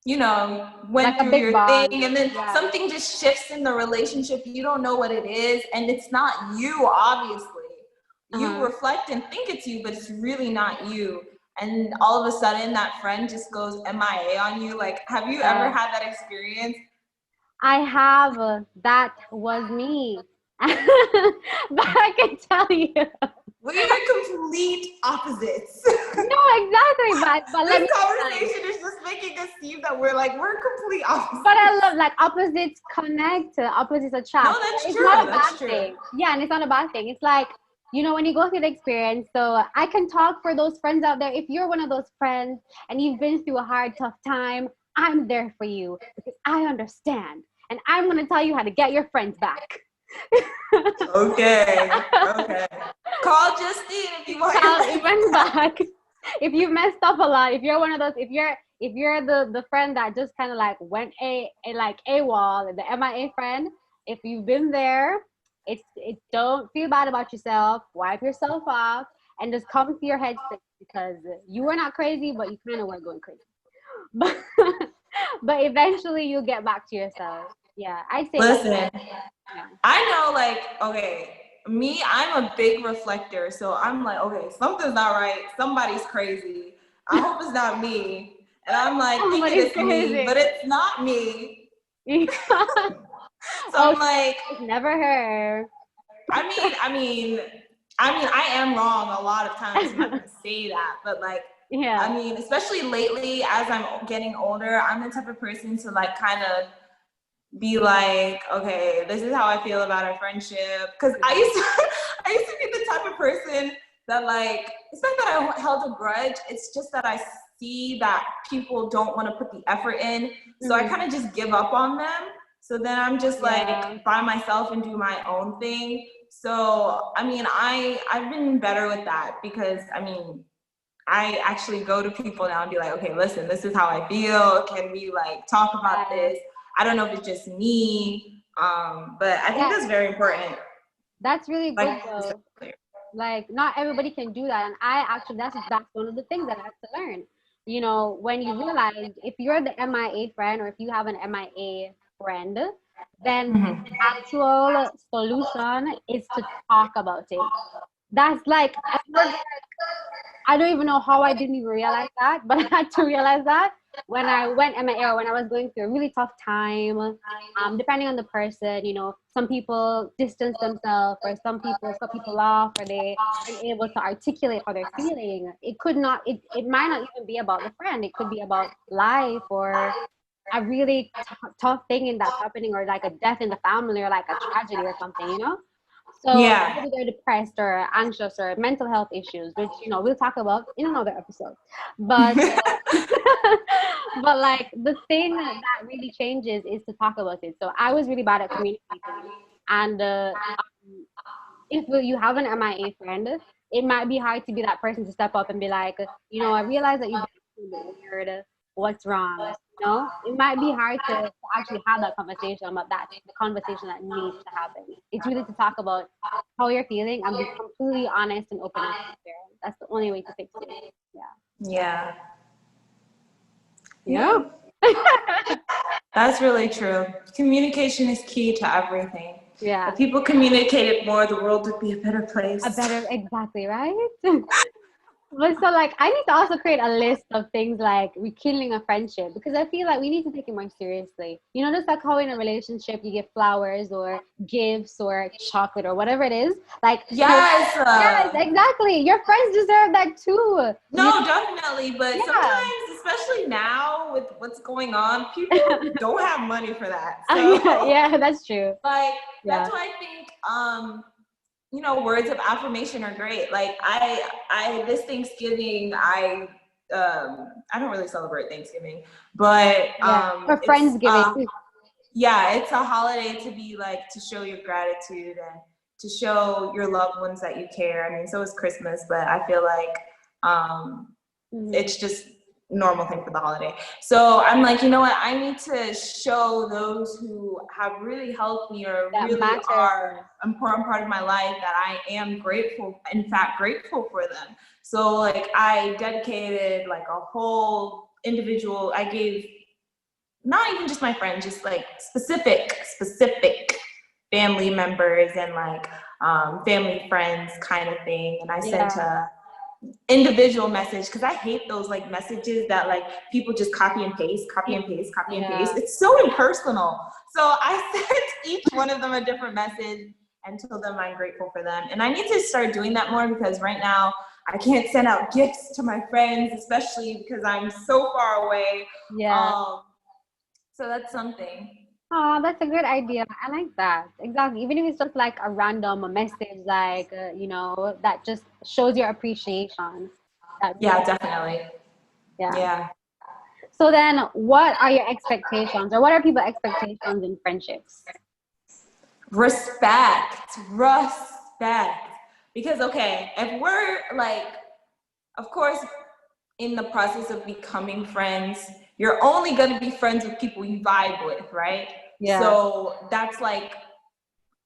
went Like a through big your bond. thing, and then Yeah. something just shifts in the relationship. You don't know what it is, and it's not you, obviously. You Uh-huh. reflect and think it's you, but it's really not you. And all of a sudden, that friend just goes MIA on you. Like, have you ever Yeah. had that experience? I have. That was me. But I can tell you. We are complete opposites. No, exactly. But let This me tell you. conversation is just making us seem that we're complete But I opposites. love like opposites connect, opposites No, attract. that's It's not true. a bad That's true. thing. Yeah, and it's not a bad thing. It's like, when you go through the experience, so I can talk for those friends out there. If you're one of those friends and you've been through a hard, tough time, I'm there for you because I understand. And I'm going to tell you how to get your friends back. Okay. Okay. Call Justine if you want your Call your friends friends back. back. If you messed up a lot, if you're one of those, if you're the friend that just kind of like went a like AWOL, the MIA friend, if you've been there, it don't feel bad about yourself. Wipe yourself off and just come to your headspace because you were not crazy, but you kind of were going crazy. But but eventually you'll get back to yourself. Yeah, I'd say that. Listen, Yeah. I know, like, okay, me, I'm a big reflector. So I'm like, okay, something's not right. Somebody's crazy. I hope it's not me. And I'm like thinking Somebody's it's me, but crazy. it's not me. So Oh, I'm like, it's never her. I am wrong a lot of times. I'm not gonna say that, but like, Yeah. especially lately as I'm getting older, I'm the type of person to like kind of be like, okay, this is how I feel about our friendship. Because I used to be the type of person that like, it's not that I held a grudge. It's just that I see that people don't want to put the effort in, so I Mhm. kind of just give up on them. So then I'm just Yeah. like by myself and do my own thing. So I've been better with that because I actually go to people now and be like, okay, listen, this is how I feel. Can we like talk about Yeah. this? I don't know if it's just me, but I think Yeah. that's very important. That's really Like, good though. Like not everybody can do that, and I actually that's one of the things that I had to learn. When you realize if you're the MIA friend or if you have an MIA friend, then mhm. the actual solution is to talk about it. That's like I don't even know how I didn't even realize that, but I had to realize that when I went MIA or when I was going through a really tough time. Depending on the person, some people distance themselves, or some people cut people off, or they aren't able to articulate how they're feeling. It could not. It might not even be about the friend. It could be about life or a really tough thing in that's happening, or like a death in the family, or like a tragedy or something. So Yeah. maybe they're depressed or anxious or mental health issues, which we'll talk about in another episode. But but like the thing that really changes is to talk about it. So I was really bad at communicating, and if you have an MIA friend, it might be hard to be that person to step up and be like, I realize that you've been a bit weird. What's wrong? It might be hard to actually have that conversation, but that's the conversation that needs to happen. It's really to talk about how you're feeling and be completely honest and open and transparent. That's the only way to fix it. Yeah. Yeah. Yeah. That's really true. Communication is key to everything. Yeah. If people communicated more, the world would be a better A place. better, exactly, right? But so like I need to also create a list of things like rekindling a friendship because I feel like we need to take it more seriously. Just like how in a relationship you give flowers or gifts or chocolate or whatever it is. Like Yes. yes, exactly. Your friends deserve that too. No, definitely. But Yeah. sometimes, especially now with what's going on, people don't have money for that. So, Yeah, that's true. like, that's Yeah. why I think, words of affirmation are great. Like, this Thanksgiving, I don't really celebrate Thanksgiving, but Yeah. For Friendsgiving. yeah, it's a holiday to be like, to show your gratitude and to show your loved ones that you care. So is Christmas, but I feel like, Mhm. it's just normal thing for the holiday. So I'm like, you know what? I need to show those who have really helped me or That really matters. are an important part of my life that I am grateful, in fact, grateful for them. So like I dedicated like a whole individual, I gave not even just my friends, just like specific family members and like family friends kind of thing. And I sent a individual message because I hate those like messages that like people just copy and paste. It's so impersonal. So I sent each one of them a different message and told them I'm grateful for them. And I need to start doing that more because right now I can't send out gifts to my friends, especially because I'm so far away. So that's something. Oh, that's a good idea. I like that. Exactly. Even if it's just like a random message, like, that just shows your appreciation. Definitely. Yeah. So then what are your expectations, or what are people's expectations in friendships? Respect. Because, okay, if we're like, of course, in the process of becoming friends, you're only going to be friends with people you vibe with, right? Yeah. So that's like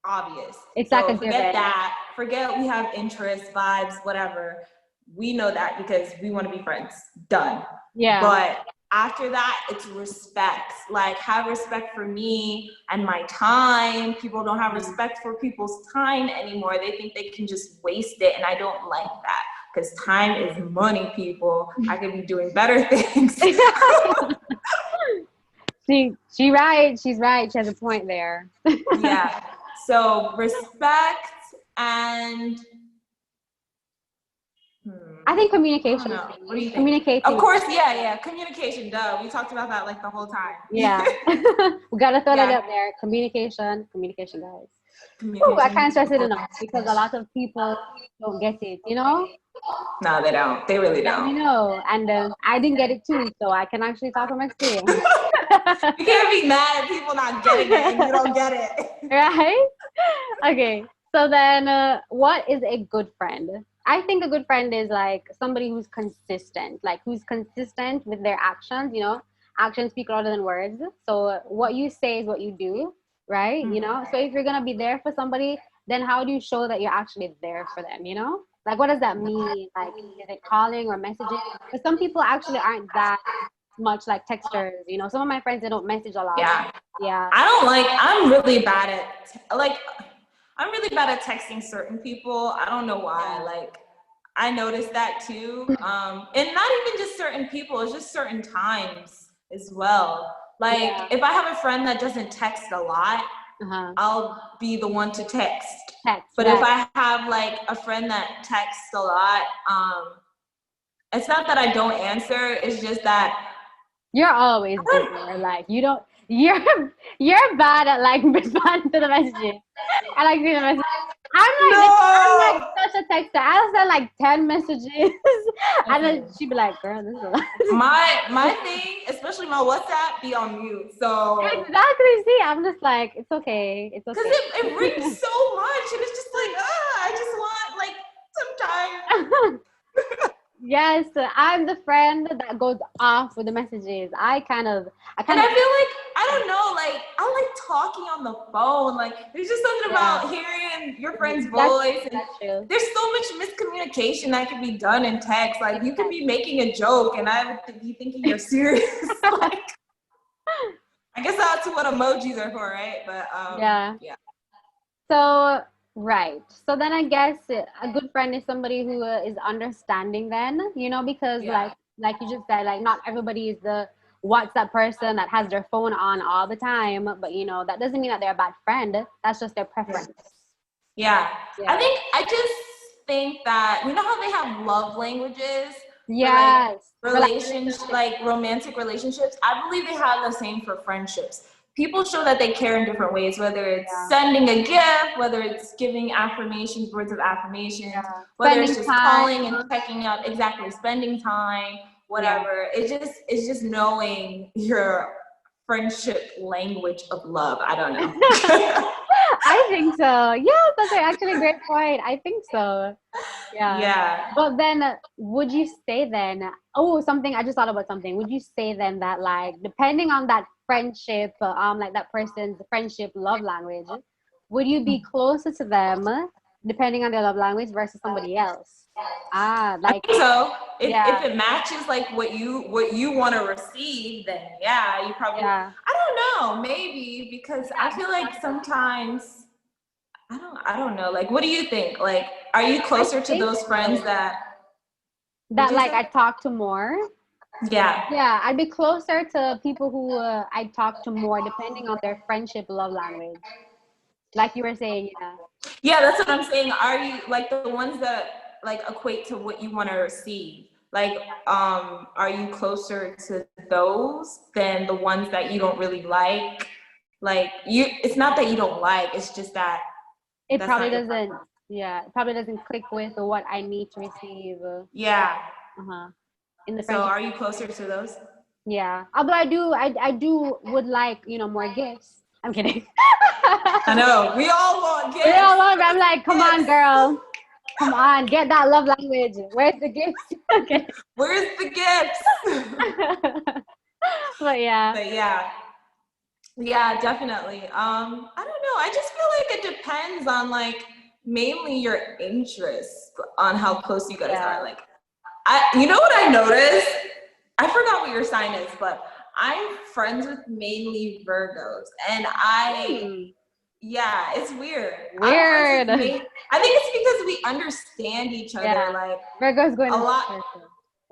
obvious. It's so like a forget that. Forget we have interests, vibes, whatever. We know that because we want to be friends. Done. Yeah. But after that, it's respect. Like, have respect for me and my time. People don't have respect for people's time anymore. They think they can just waste it, and I don't like that. Because time is money, people. I could be doing better things. She's right. She's right. She has a point there. Yeah. So respect and I think communication. What do you think? Communicating. Of course, yeah. Communication, duh. We talked about that like the whole time. Yeah. We gotta throw that up there. Communication, guys. Ooh, I can't stress it enough because a lot of people don't get it, No, they don't. They really don't. And I didn't get it too, so I can actually talk from experience. You can't be mad at people not getting it and you don't get it. Right? Okay. So then, what is a good friend? I think a good friend is like somebody who's consistent, with their actions. Actions speak louder than words. So what you say is what you do, right? Mm-hmm. So if you're gonna be there for somebody, then how do you show that you're actually there for them? Like, what does that mean? Like, is it calling or messaging? Because some people actually aren't that much like texters. Some of my friends, they don't message a lot. Yeah. I'm really bad at texting certain people. I don't know why. Like, I noticed that too. And not even just certain people, it's just certain times as well. Like, if I have a friend that doesn't text a lot, I'll be the one to text. But if I have like a friend that texts a lot, it's not that I don't answer, it's just that you're always busy. Like, you're bad at like responding to the messages. I like reading the messages. I'm like such a texter. I'll send like 10 messages, and then she'd be like, "Girl, this is a lot." My thing, especially my WhatsApp, be on mute. So exactly. See, I'm just like, it's okay. Because it rings so much, and it's just like, I just want like some time. Yes, I'm the friend that goes off with the messages. I feel like, I don't know, like, I like talking on the phone. Like, there's just something about hearing your friend's voice. And there's so much miscommunication that can be done in text. Like, you could be making a joke, and I would be thinking you're serious. Like, I guess that's what emojis are for, right? But yeah. So. Right. So then I guess a good friend is somebody who is understanding then, because like you just said, like, not everybody is the WhatsApp person that has their phone on all the time, but that doesn't mean that they're a bad friend. That's just their preference. Yeah. I just think that, how they have love languages? Yes. Relationships, like romantic relationships. I believe they have the same for friendships. People show that they care in different ways, whether it's sending a gift, whether it's giving affirmations, words of affirmation, whether it's just calling and checking out, spending time, whatever. It's just knowing your friendship language of love. I don't know. I think so. Yeah, that's actually a great point. I think so. Yeah. But then, would you say then? I just thought about something. Would you say then that, like, depending on that friendship, like that person's friendship love language, would you be closer to them depending on their love language versus somebody else. Like, so yeah. if it matches like what you want to receive, then yeah, you probably, Yeah. I don't know, maybe, because I feel like sometimes, I don't know, like, what do you think? Like, are you closer to those friends that like I talk to more? Yeah. Yeah, I'd be closer to people who I talk to more, depending on their friendship love language. Like you were saying, yeah. Yeah, that's what I'm saying. Are you like the ones that like equate to what you want to receive? Like, are you closer to those than the ones that you don't really like? Like, it's not that you don't like, it's just that it probably doesn't. Yeah, it probably doesn't click with what I need to receive. Yeah. In the So friendship. are you closer to those? Yeah, although I do would like, more gifts. I'm kidding. I know, we all want gifts. We all want. I'm like, come on, girl. Come on, get that love language. Where's the gifts? Okay. Where's the gifts? But yeah. Yeah, definitely. I don't know. I just feel like it depends on like mainly your interest on how close you guys are. Like, you know what I noticed? I forgot what your sign is, but I'm friends with mainly Virgos, and yeah, it's weird. Weird. I think it's because we understand each other. Yeah. Like, Virgos going a lot.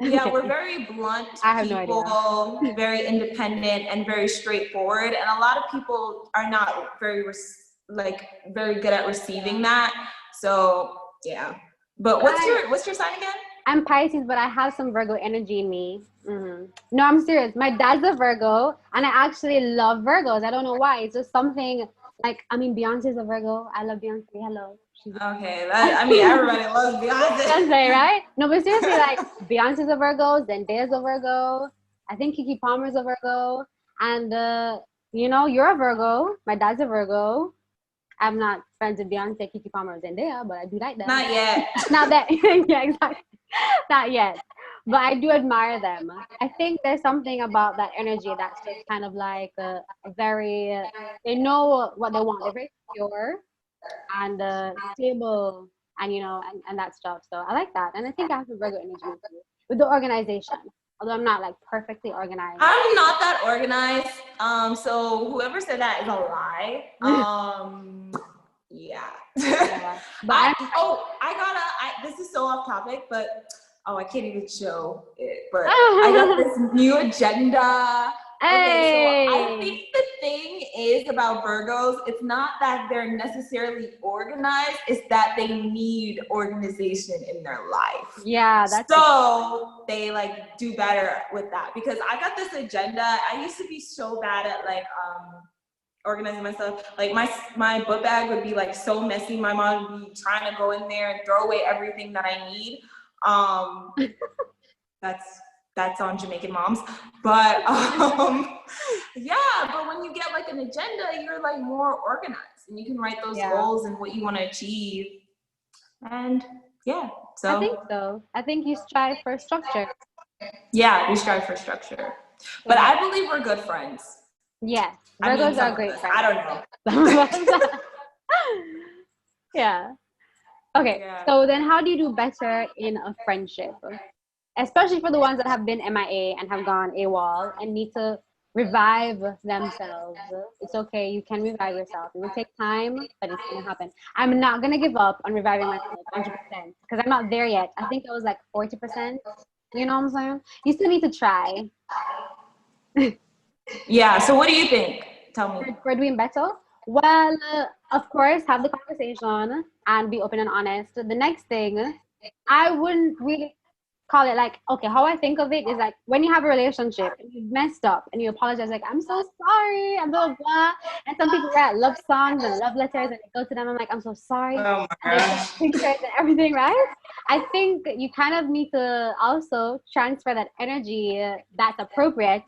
Yeah, we're very blunt people, very independent and very straightforward. And a lot of people are not very good at receiving that. So yeah. But what's your sign again? I'm Pisces, but I have some Virgo energy in me. No, I'm serious. My dad's a Virgo, and I actually love Virgos. I don't know why. It's just something like, Beyonce's a Virgo. I love Beyonce. Hello. Okay, everybody loves Beyonce. Beyonce, right? No, but seriously, like, Beyonce's a Virgo, Zendaya's a Virgo. I think Keke Palmer's a Virgo, and you're a Virgo. My dad's a Virgo. I'm not friends with Beyonce, Keke Palmer, or Zendaya, but I do like them. Not yet. Not that. Yeah, exactly. Not yet. But I do admire them. I think there's something about that energy that's just kind of like very. They know what they want. They're very pure and stable, and and that stuff. So I like that, and I think I have the Virgo energy with the organization. Although I'm not like perfectly organized. I'm not that organized. So whoever said that is a lie. Yeah. But this is so off topic, but I can't even show it. But I got this new agenda. Okay, so I think the thing is about Virgos, it's not that they're necessarily organized, it's that they need organization in their life. Yeah, that's so they like do better with that, because I got this agenda. I used to be so bad at like organizing myself. Like my book bag would be like so messy. My mom would be trying to go in there and throw away everything that I need. That's on Jamaican moms. But yeah, but when you get like an agenda, you're like more organized and you can write those goals and what you want to achieve. And yeah, so I think so. I think you strive for structure. Yeah, we strive for structure. But I believe we're good friends. Yes, Virgos are great friends. I don't know. Yeah. Okay, so then how do you do better in a friendship? Especially for the ones that have been MIA and have gone AWOL and need to revive themselves. It's okay, you can revive yourself. It will take time, but it's gonna happen. I'm not gonna give up on reviving myself 100% because I'm not there yet. I think I was like 40%. You know what I'm saying? You still need to try. Yeah, so what do you think? Tell me. For doing better? Well, of course, have the conversation and be open and honest. The next thing, I wouldn't really call it like, okay, how I think of it is like when you have a relationship and you messed up and you apologize, like, I'm so sorry, and blah, blah, blah. And some people write love songs and love letters and I go to them, I'm like, I'm so sorry. Oh my gosh. Pictures and everything, right? I think you kind of need to also transfer that energy that's appropriate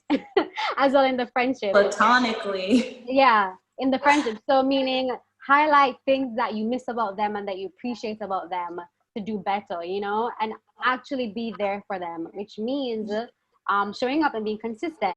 as well in the friendship. Platonically. Yeah, in the friendship. So meaning highlight things that you miss about them and that you appreciate about them to do better, and actually be there for them, which means showing up and being consistent.